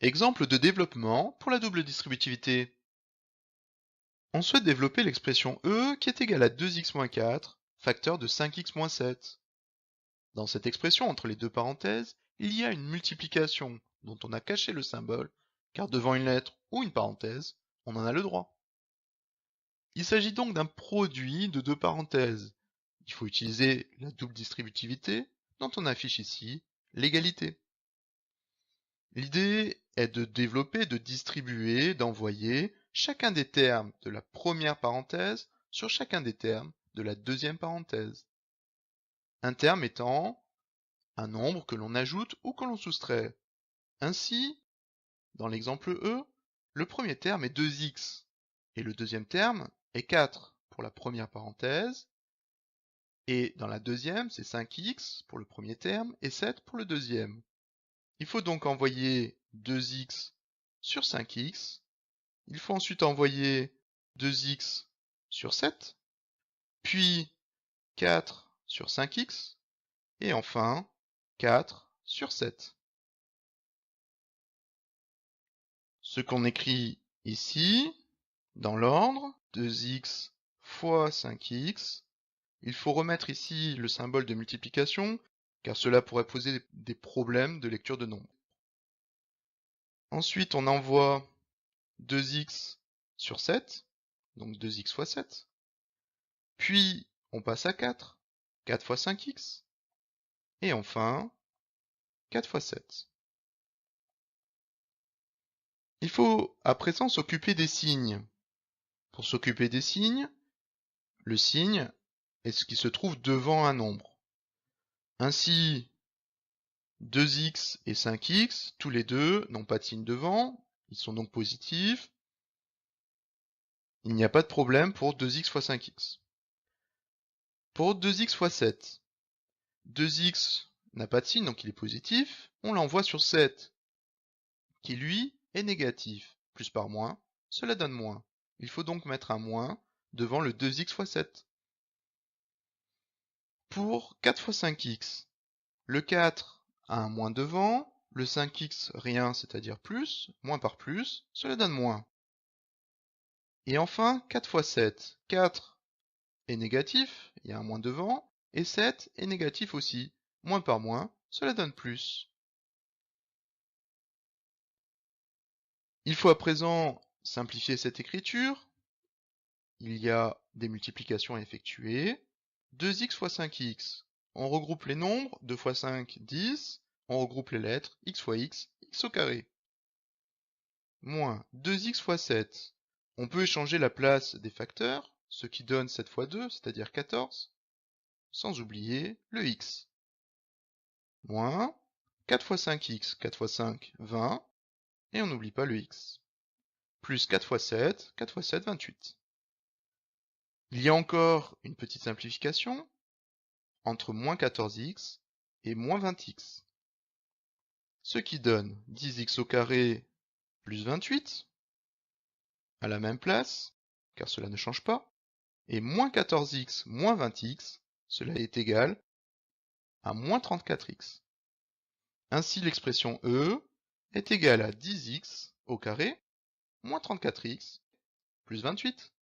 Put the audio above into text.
Exemple de développement pour la double distributivité. On souhaite développer l'expression e qui est égale à 2x-4, facteur de 5x-7. Dans cette expression entre les deux parenthèses, il y a une multiplication dont on a caché le symbole, car devant une lettre ou une parenthèse, on en a le droit. Il s'agit donc d'un produit de deux parenthèses. Il faut utiliser la double distributivité dont on affiche ici l'égalité. L'idée est de développer, de distribuer, d'envoyer chacun des termes de la première parenthèse sur chacun des termes de la deuxième parenthèse. Un terme étant un nombre que l'on ajoute ou que l'on soustrait. Ainsi, dans l'exemple E, le premier terme est 2x et le deuxième terme est 4 pour la première parenthèse, et dans la deuxième, c'est 5x pour le premier terme et 7 pour le deuxième. Il faut donc envoyer 2x sur 5x. Il faut ensuite envoyer 2x sur 7, puis 4 sur 5x, et enfin 4 sur 7. Ce qu'on écrit ici, dans l'ordre, 2x fois 5x, il faut remettre ici le symbole de multiplication, car cela pourrait poser des problèmes de lecture de nombres. Ensuite, on envoie 2x sur 7, donc 2x fois 7. Puis, on passe à 4, 4 fois 5x. Et enfin, 4 fois 7. Il faut à présent s'occuper des signes. Pour s'occuper des signes, le signe est ce qui se trouve devant un nombre. Ainsi, 2x et 5x, tous les deux n'ont pas de signe devant, ils sont donc positifs. Il n'y a pas de problème pour 2x fois 5x. Pour 2x fois 7, 2x n'a pas de signe, donc il est positif. On l'envoie sur 7, qui lui est négatif. Plus par moins, cela donne moins. Il faut donc mettre un moins devant le 2x fois 7. Pour 4 fois 5x, le 4 a un moins devant, le 5x rien, c'est-à-dire plus, moins par plus, cela donne moins. Et enfin, 4 fois 7, 4 est négatif, il y a un moins devant, et 7 est négatif aussi, moins par moins, cela donne plus. Il faut à présent simplifier cette écriture. Il y a des multiplications à effectuer. 2x fois 5x. On regroupe les nombres, 2 fois 5, 10. On regroupe les lettres, x fois x, x au carré. Moins 2x fois 7. On peut échanger la place des facteurs, ce qui donne 7 fois 2, c'est-à-dire 14. Sans oublier le x. Moins 4 fois 5x, 4 fois 5, 20. Et on n'oublie pas le x. Plus 4 fois 7, 4 fois 7, 28. Il y a encore une petite simplification entre moins 14x et moins 20x. Ce qui donne 10x au carré plus 28, à la même place, car cela ne change pas, et moins 14x moins 20x, cela est égal à moins 34x. Ainsi l'expression E est égale à 10x au carré moins 34x plus 28.